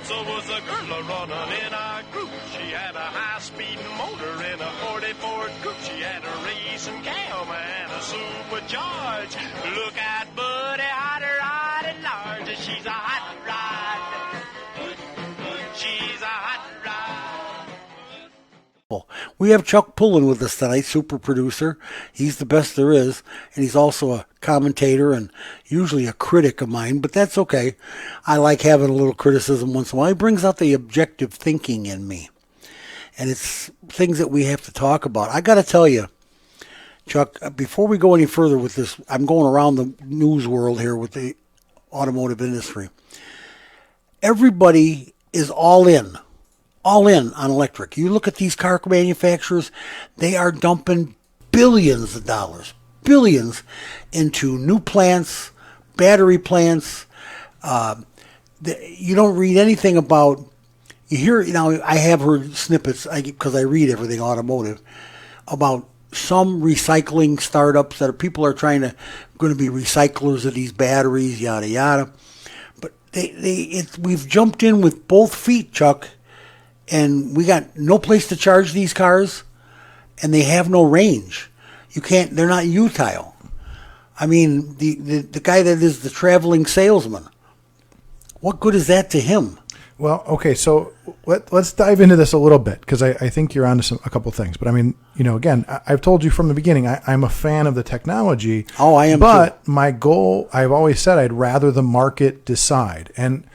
Was a girl running in our group. She had a high-speed motor in a 40 Ford coupe. She had a racing cam and a supercharged. Look at Buddy, hot rod and large. She's a hot rod. She's a hot rod. We have Chuck Pullen with us tonight, super producer. He's the best there is, and he's also a commentator and usually a critic of mine, but that's okay. I like having a little criticism once in a while. He brings out the objective thinking in me, and it's things that we have to talk about. I got to tell you, Chuck, before we go any further with this, I'm going around the news world here with the automotive industry. Everybody is all in on electric. You look at these car manufacturers, they are dumping billions of dollars, into new plants, battery plants. You don't read anything about, you hear, I have heard snippets, because I read everything automotive, about some recycling startups that people are going to be recyclers of these batteries, yada, yada. But we've jumped in with both feet, Chuck, and we got no place to charge these cars, and they have no range. They're not utile. I mean, the guy that is the traveling salesman, what good is that to him? Well, okay, so let's dive into this a little bit, because I think you're onto a couple things. But I mean, again, I've told you from the beginning, I'm a fan of the technology. Oh, I am but too. My goal, I've always said I'd rather the market decide. And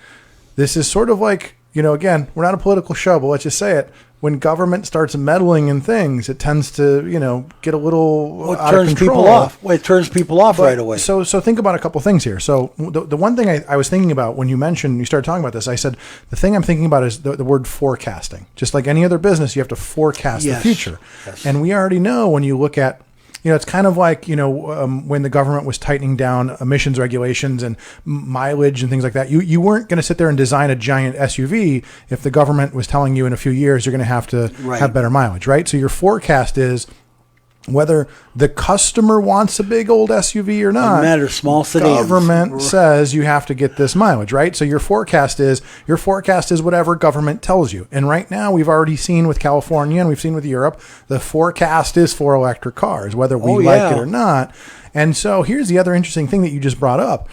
this is sort of like, again, we're not a political show, but let's just say it. When government starts meddling in things, it tends to, get a little out of control. It turns people off right away. So think about a couple things here. So the one thing I was thinking about when you started talking about this, I said, the thing I'm thinking about is the word forecasting. Just like any other business, you have to forecast the future. Yes. And we already know when you look at, it's kind of like, when the government was tightening down emissions regulations and mileage and things like that. You weren't going to sit there and design a giant SUV if the government was telling you in a few years you're going to have to have better mileage, right? So your forecast is whether the customer wants a big old SUV or not. Doesn't matter, small sedans. Government says you have to get this mileage, right? So your forecast is whatever government tells you. And right now we've already seen with California and we've seen with Europe, the forecast is for electric cars, whether we like it or not. And so here's the other interesting thing that you just brought up.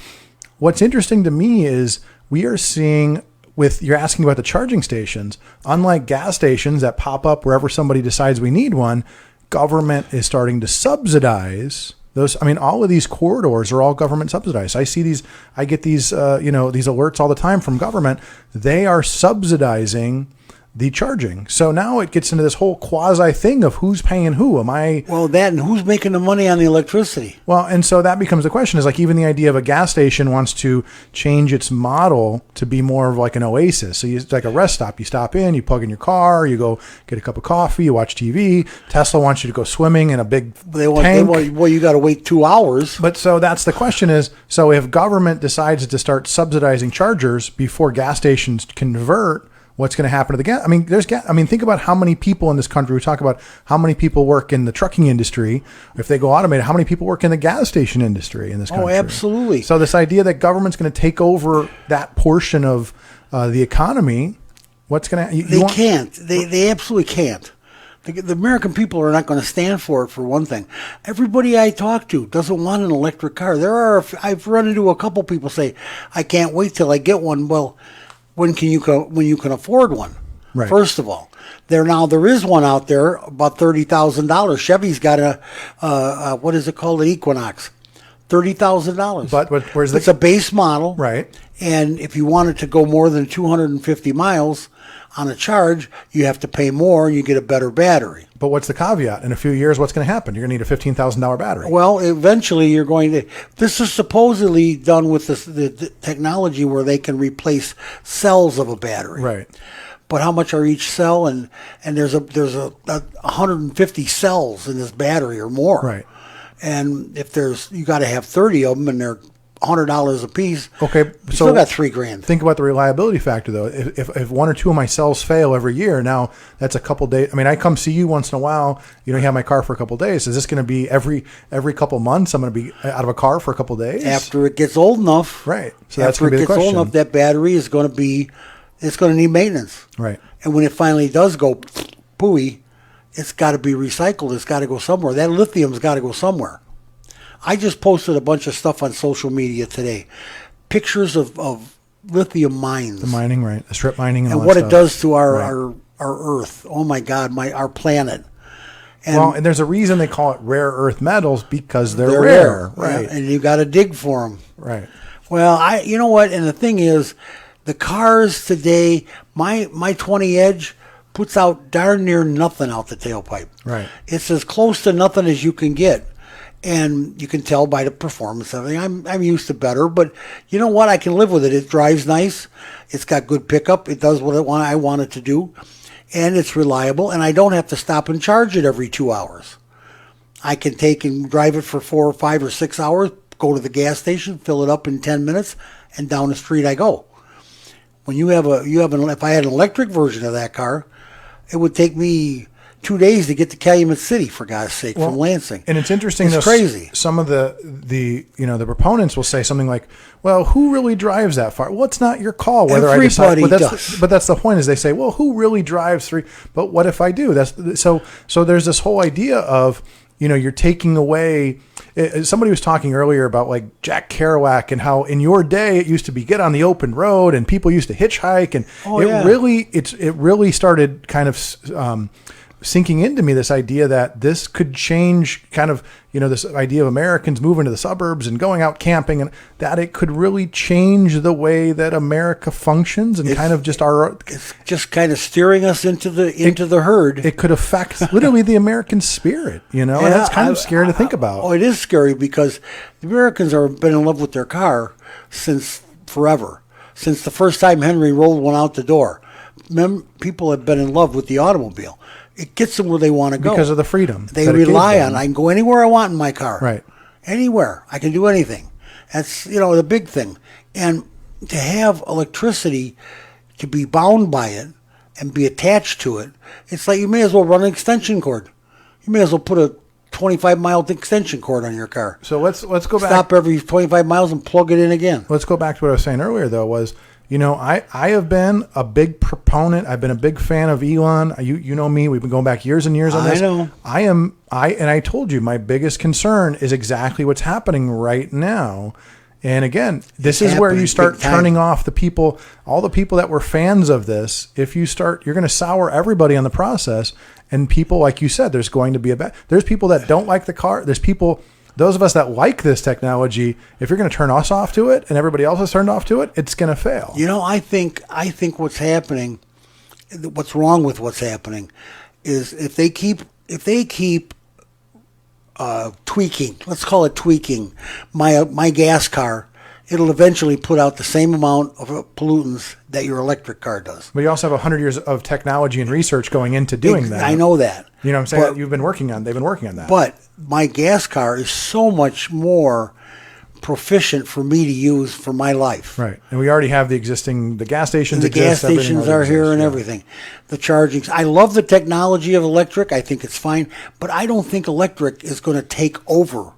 What's interesting to me is we are seeing you're asking about the charging stations, unlike gas stations that pop up wherever somebody decides we need one, government is starting to subsidize those. I mean, all of these corridors are all government subsidized. I get these, these alerts all the time from government. They are subsidizing the charging. So now it gets into this whole quasi thing of who's paying who. And who's making the money on the electricity? Well, and so that becomes the question is like even the idea of a gas station wants to change its model to be more of like an oasis. So it's like a rest stop. You stop in, you plug in your car, you go get a cup of coffee, you watch TV. Tesla wants you to go swimming in a big tank. You got to wait 2 hours. But so that's the question is, so if government decides to start subsidizing chargers before gas stations convert, what's going to happen to the gas? I mean, think about how many people in this country, we talk about how many people work in the trucking industry. If they go automated, how many people work in the gas station industry in this country? Oh, absolutely. So this idea that government's going to take over that portion of the economy, what's going to... They can't. They absolutely can't. The American people are not going to stand for it, for one thing. Everybody I talk to doesn't want an electric car. I've run into a couple people say, I can't wait till I get one. Well, when you can afford one? Right. First of all, there is one out there about $30,000. Chevy's got a what is it called? An Equinox, $30,000. But it's a base model, right? And if you wanted to go more than 250 miles on a charge, you have to pay more and you get a better battery. But what's the caveat? In a few years, what's going to happen? You're going to need a $15,000 battery. Well, eventually you're going to... This is supposedly done with the technology where they can replace cells of a battery. Right. But how much are each cell? And there's a 150 cells in this battery or more. Right. And if you got to have 30 of them and they're $100 a piece. Okay, You so still got $3,000. Think about the reliability factor, though. If one or two of my cells fail every year, now that's a couple days. I mean, I come see you once in a while. You have my car for a couple days. Is this going to be every couple months? I'm going to be out of a car for a couple days After it gets old enough, right? So that's going to be the after it question. gets old enough, that battery is going to need maintenance, right? And when it finally does go pooey, it's got to be recycled. It's got to go somewhere. That lithium's got to go somewhere. I just posted a bunch of stuff on social media today. Pictures of lithium mines. The mining, right? The strip mining and all what that it stuff. does to our Right. Earth. Oh my God, our planet. And there's a reason they call it rare earth metals, because they're rare. Right. Yeah, and you got to dig for them. Right. Well, you know what? And the thing is, the cars today, my 20 Edge puts out darn near nothing out the tailpipe. Right. It's as close to nothing as you can get. And you can tell by the performance of everything. I'm used to better, but you know what? I can live with it. It drives nice. It's got good pickup. It does what I want it to do. And it's reliable. And I don't have to stop and charge it every 2 hours. I can take and drive it for 4 or 5 or 6 hours, go to the gas station, fill it up in 10 minutes, and down the street I go. When if I had an electric version of that car, it would take me 2 days to get to Calumet City, for God's sake, from Lansing. And it's interesting. It's crazy. Some of the proponents will say something like, "Well, who really drives that far?" Well, it's not your call whether I decide. But that's the point. Is they say, "Well, who really drives 3? But what if I do?" So there's this whole idea of you're taking away. Somebody was talking earlier about like Jack Kerouac and how in your day it used to be get on the open road and people used to hitchhike, and it really started kind of sinking into me, this idea that this could change kind of, this idea of Americans moving to the suburbs and going out camping, and that it could really change the way that America functions and it's just kind of steering us into the herd. It could affect literally the American spirit, and that's kind of scary to think about. Oh, it is scary because the Americans have been in love with their car since forever. Since the first time Henry rolled one out the door. People have been in love with the automobile. It gets them where they want to go. Because of the freedom. They rely on. I can go anywhere I want in my car. Right. Anywhere. I can do anything. That's, the big thing. And to have electricity, to be bound by it and be attached to it, it's like you may as well run an extension cord. You may as well put a 25-mile extension cord on your car. So let's go back. Stop every 25 miles and plug it in again. Let's go back to what I was saying earlier, though, was I have been a big proponent. I've been a big fan of Elon. You know me. We've been going back years and years on this. I know. I told you my biggest concern is exactly what's happening right now. And again, this is where you start turning off the people, all the people that were fans of this. If you're going to sour everybody on the process. And people, like you said, there's going to be there's people that don't like the car. There's people. Those of us that like this technology, if you're going to turn us off to it and everybody else is turned off to it, it's going to fail. I think what's happening, what's wrong with what's happening, is if they keep tweaking, let's call it tweaking, my gas car, it'll eventually put out the same amount of pollutants that your electric car does. But you also have 100 years of technology and research going into doing that. I know that. You know what I'm saying? They've been working on that. But my gas car is so much more proficient for me to use for my life. Right. And we already have the gas stations. And the gas stations are here and everything. The charging. I love the technology of electric. I think it's fine. But I don't think electric is going to take over.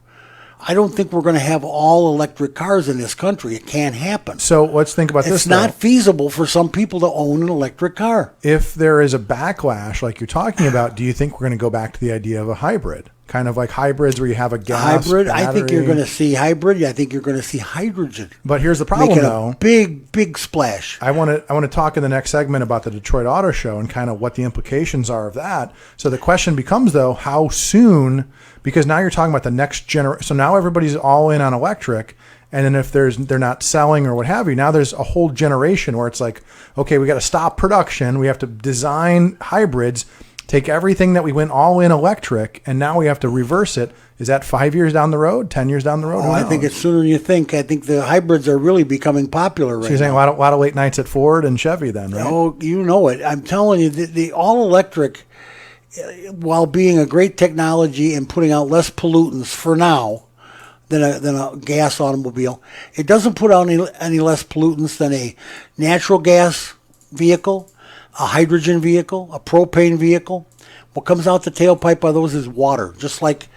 I don't think we're going to have all electric cars in this country. It can't happen. So let's think about this. It's not feasible for some people to own an electric car. If there is a backlash like you're talking about, do you think we're going to go back to the idea of a hybrid? Kind of like hybrids where you have a gas hybrid. battery. I think you're going to see hybrid. I think you're going to see hydrogen. But here's the problem, though. A big splash. I want to talk in the next segment about the Detroit Auto Show and kind of what the implications are of that. So the question becomes, though, how soon? Because now you're talking about the next generation. So now everybody's all in on electric. And then if they're not selling or what have you, now there's a whole generation where it's like, okay, we got to stop production. We have to design hybrids, take everything that we went all in electric, and now we have to reverse it. Is that 5 years down the road, 10 years down the road? I think it's sooner than you think. I think the hybrids are really becoming popular right now. So you're saying a lot of late nights at Ford and Chevy then, right? Oh, you know it. I'm telling you, the all-electric, while being a great technology and putting out less pollutants for now than a gas automobile. It doesn't put out any less pollutants than a natural gas vehicle, a hydrogen vehicle, a propane vehicle. What comes out the tailpipe of those is water, just like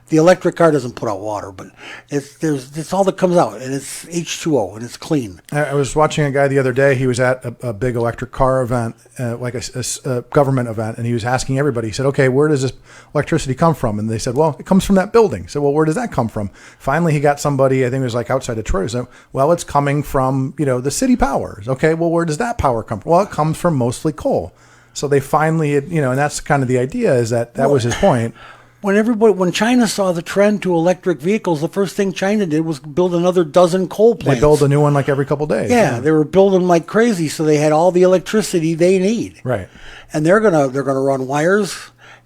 the electric car doesn't put out water, but it's all that comes out, and it's H2O, and it's clean. I was watching a guy the other day. He was at a big electric car event, like a government event, and he was asking everybody. He said, okay, where does this electricity come from? And they said, well, it comes from that building. He said, well, where does that come from? Finally, he got somebody, I think it was like outside Detroit, who said, well, it's coming from, the city powers. Okay, well, where does that power come from? Well, it comes from mostly coal. So they finally, and that's kind of the idea, is that was his point. When China saw the trend to electric vehicles, the first thing China did was build another dozen coal plants. They build a new one like every couple days. Yeah, they were building like crazy, so they had all the electricity they need. Right. And they're gonna run wires,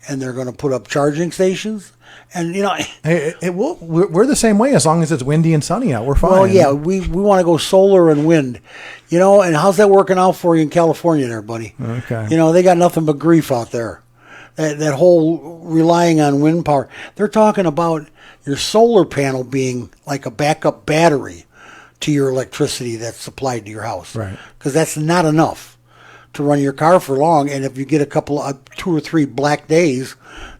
and they're gonna put up charging stations, and we're the same way as long as it's windy and sunny out. We're fine. Well, yeah, we want to go solar and wind, and how's that working out for you in California, there, buddy? Okay. They got nothing but grief out there. That whole relying on wind power. They're talking about your solar panel being like a backup battery to your electricity that's supplied to your house. Right. Because that's not enough to run your car for long. And if you get a couple of 2 or 3 black days,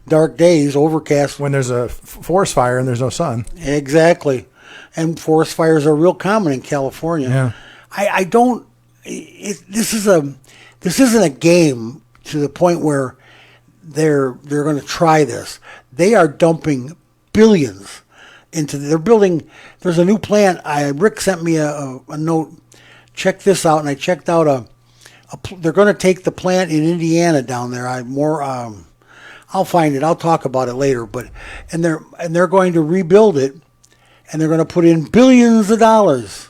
dark days, overcast. When there's a forest fire and there's no sun. Exactly. And forest fires are real common in California. Yeah. I don't. This isn't a game to the point where they're going to try this. They are dumping billions into. They're building. There's a new plant. Rick sent me a note. Check this out, and I checked out they're going to take the plant in Indiana down there. I'll find it. I'll talk about it later. But they're going to rebuild it, and they're going to put in billions of dollars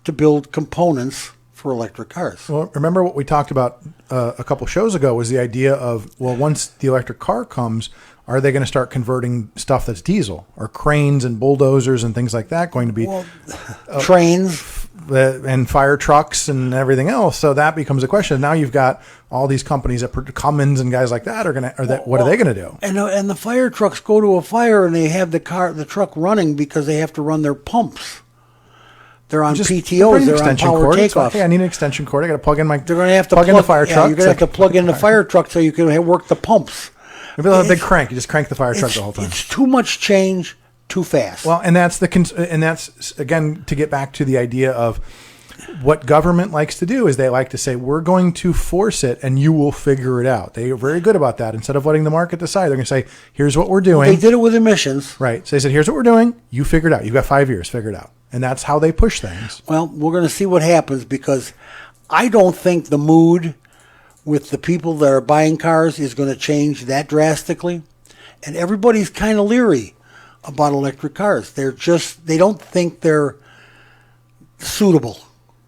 to build components for electric cars. Well, remember what we talked about a couple shows ago was the idea of, well, once the electric car comes, are they going to start converting stuff that's diesel? Are cranes and bulldozers and things like that going to be trains and fire trucks and everything else? So that becomes a question. Now you've got all these companies that Cummins and guys like that what are they going to do? And the fire trucks go to a fire and they have the truck running because they have to run their pumps. They're on PTOs. They're on power takeoffs. Hey, I need an extension cord. I got to plug in my. They're going to have to plug in the fire truck. You're going to have to plug in the fire truck so you can work the pumps. Maybe they'll have a big crank. You just crank the fire truck the whole time. It's too much change, too fast. Well, and that's again to get back to the idea of what government likes to do is they like to say, we're going to force it and you will figure it out. They are very good about that. Instead of letting the market decide, they're going to say, here's what we're doing. They did it with emissions. Right. So they said, here's what we're doing. You figure it out. You've got 5 years. Figure it out. And that's how they push things. Well, we're going to see what happens because I don't think the mood with the people that are buying cars is going to change that drastically. And everybody's kind of leery about electric cars. They don't think they're suitable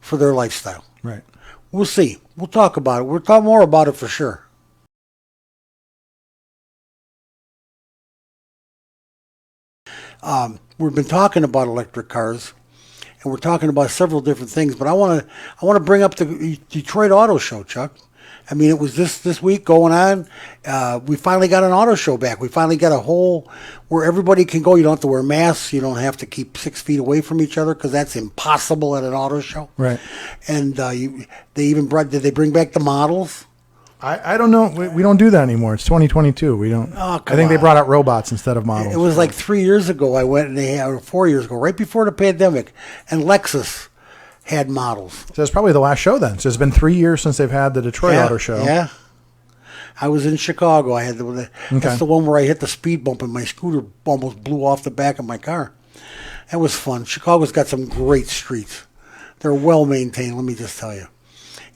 for their lifestyle. Right. We'll see. We'll talk about it. We'll talk more about it for sure. We've been talking about electric cars, and we're talking about several different things. But I want to bring up the Detroit Auto Show, Chuck. I mean, it was this week going on. We finally got an auto show back. We finally got a whole where everybody can go. You don't have to wear masks. You don't have to keep 6 feet away from each other because that's impossible at an auto show. Right. And did they bring back the models? I don't know. We don't do that anymore. It's 2022. We don't. Oh, I think they brought out robots instead of models. It was like 3 years ago I went, or 4 years ago, right before the pandemic, and Lexus had models. So it's probably the last show then. So it's been 3 years since they've had the Detroit Auto Show. Yeah. I was in Chicago. I had that's the one where I hit the speed bump and my scooter almost blew off the back of my car. That was fun. Chicago's got some great streets. They're well maintained, let me just tell you.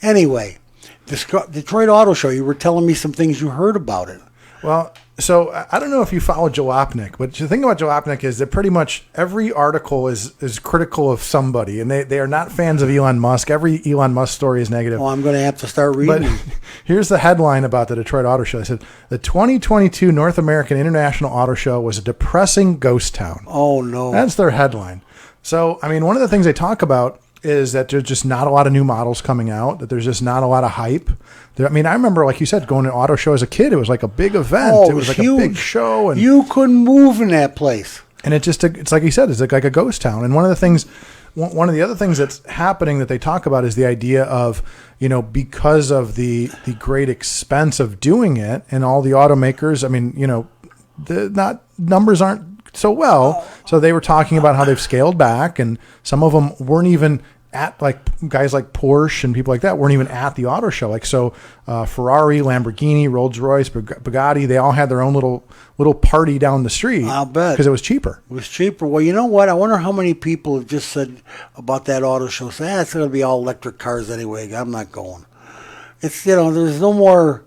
Anyway, Detroit Auto Show, you were telling me some things you heard about it. Well, so I don't know if you follow Jalopnik, but the thing about Jalopnik is that pretty much every article is critical of somebody, and they are not fans of Elon Musk. Every Elon Musk story is negative. Well, I'm going to have to start reading. But here's the headline about the Detroit Auto Show. It said, the 2022 North American International Auto Show was a depressing ghost town. Oh, no. That's their headline. So, I mean, one of the things they talk about is that there's just not a lot of new models coming out, that there's just not a lot of hype. I mean, I remember, like you said, going to auto show as a kid. It was like a big event. Oh, it was like huge. a big show. And you couldn't move in that place. And it's like you said, it's like a ghost town. And one of the other things that's happening that they talk about is the idea of, because of the great expense of doing it, and all the automakers, I mean, the numbers aren't so well. So they were talking about how they've scaled back, and some of them weren't even at, like, guys like Porsche and people like that weren't even at the auto show. Like, so Ferrari, Lamborghini, Rolls-Royce, Bugatti, they all had their own little party down the street. I'll bet. Because it was cheaper. It was cheaper. Well, you know what? I wonder how many people have just said about that auto show, say, it's going to be all electric cars anyway. I'm not going. It's, there's no more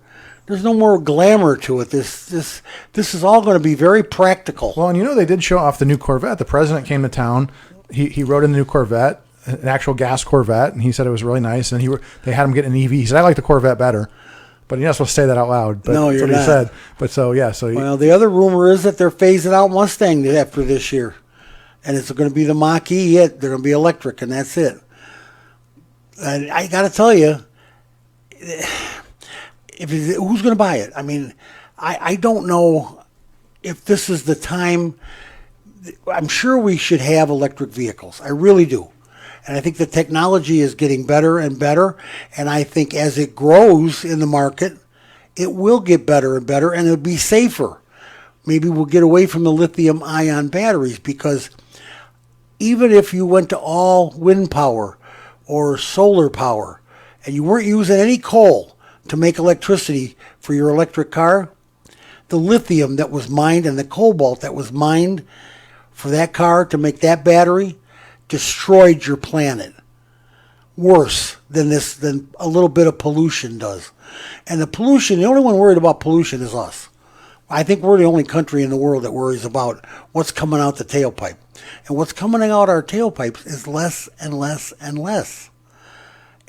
glamour to it. This is all going to be very practical. Well, and they did show off the new Corvette. The president came to town. He rode in the new Corvette, an actual gas Corvette, and he said it was really nice. And they had him get an EV. He said, I like the Corvette better. But you're not supposed to say that out loud. But no, you're that's what he said. But so, yeah. Well, the other rumor is that they're phasing out Mustang after this year. And it's going to be the Mach-E. They're going to be electric, and that's it. And I got to tell you, who's going to buy it? I mean, I don't know if this is the time. I'm sure we should have electric vehicles. I really do. And I think the technology is getting better and better. And I think as it grows in the market, it will get better and better, and it'll be safer. Maybe we'll get away from the lithium-ion batteries, because even if you went to all wind power or solar power and you weren't using any coal to make electricity for your electric car, the lithium that was mined and the cobalt that was mined for that car to make that battery destroyed your planet worse than a little bit of pollution does. And the only one worried about pollution is us. I think we're the only country in the world that worries about what's coming out the tailpipe. And what's coming out our tailpipes is less and less and less.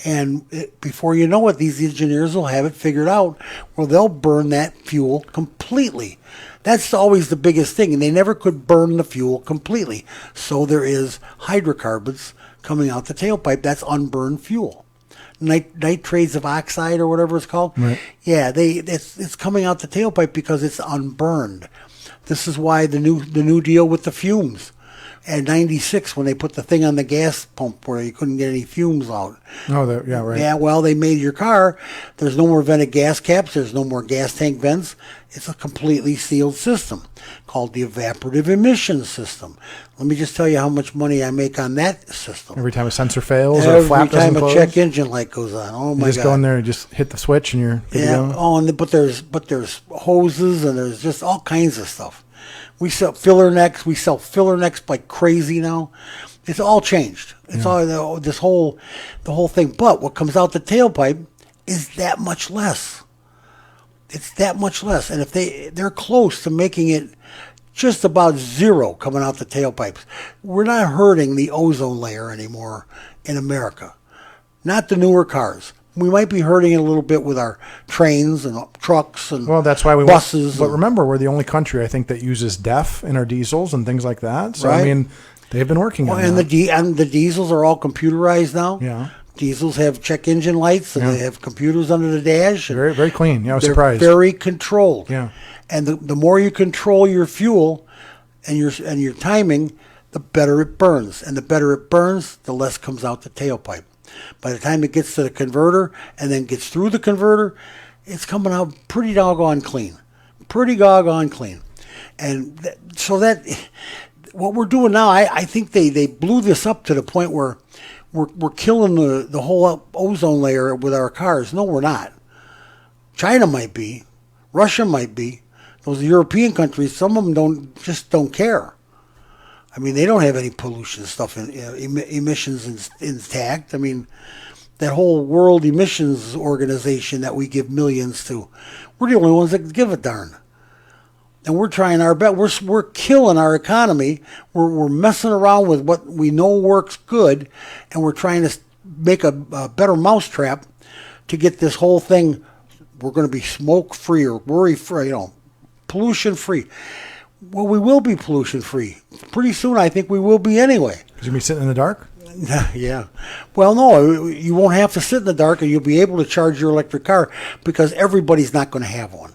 And before you know it, these engineers will have it figured out where they'll burn that fuel completely. That's always the biggest thing, and they never could burn the fuel completely. So there is hydrocarbons coming out the tailpipe. That's unburned fuel. Nitrates of oxide or whatever it's called. Right. Yeah, it's coming out the tailpipe because it's unburned. This is why the new deal with the fumes. At 96, when they put the thing on the gas pump where you couldn't get any fumes out. Oh, yeah, right. Yeah, well, they made your car. There's no more vented gas caps. There's no more gas tank vents. It's a completely sealed system called the evaporative emission system. Let me just tell you how much money I make on that system. Every time a sensor fails or a flap doesn't close? Every time a check engine light goes on. Oh, my God. You just go in there and just hit the switch and you're good to go? Oh, but there's hoses and there's just all kinds of stuff. We sell filler necks. We sell filler necks like crazy now. It's all changed. It's all the whole thing. But what comes out the tailpipe is that much less. It's that much less. And if they're close to making it just about zero coming out the tailpipes, we're not hurting the ozone layer anymore in America. Not the newer cars. We might be hurting it a little bit with our trains and trucks and that's why we buses. But remember, we're the only country, I think, that uses DEF in our diesels and things like that. So, right. I mean, they've been working on that. And the diesels are all computerized now. Yeah. Diesels have check engine lights, and they have computers under the dash. Very, very clean. Yeah, I was they're surprised. Very controlled. Yeah. And the more you control your fuel and your timing, the better it burns. And the better it burns, the less comes out the tailpipe. By the time it gets to the converter and then gets through the converter, it's coming out pretty doggone clean. And so what we're doing now, I think they blew this up to the point where we're killing the whole ozone layer with our cars. No, we're not. China might be. Russia might be. Those European countries, some of them don't care. I mean, they don't have any pollution stuff in emissions intact. I mean, that whole World Emissions Organization that we give millions to, we're the only ones that give a darn. And we're trying our best. We're killing our economy. We're messing around with what we know works good, and we're trying to make a better mousetrap to get this whole thing. We're going to be smoke-free or worry-free, pollution-free. Well, we will be pollution-free. Pretty soon, I think we will be anyway. Because you'll be sitting in the dark? Yeah. Well, no, you won't have to sit in the dark, and you'll be able to charge your electric car because everybody's not going to have one.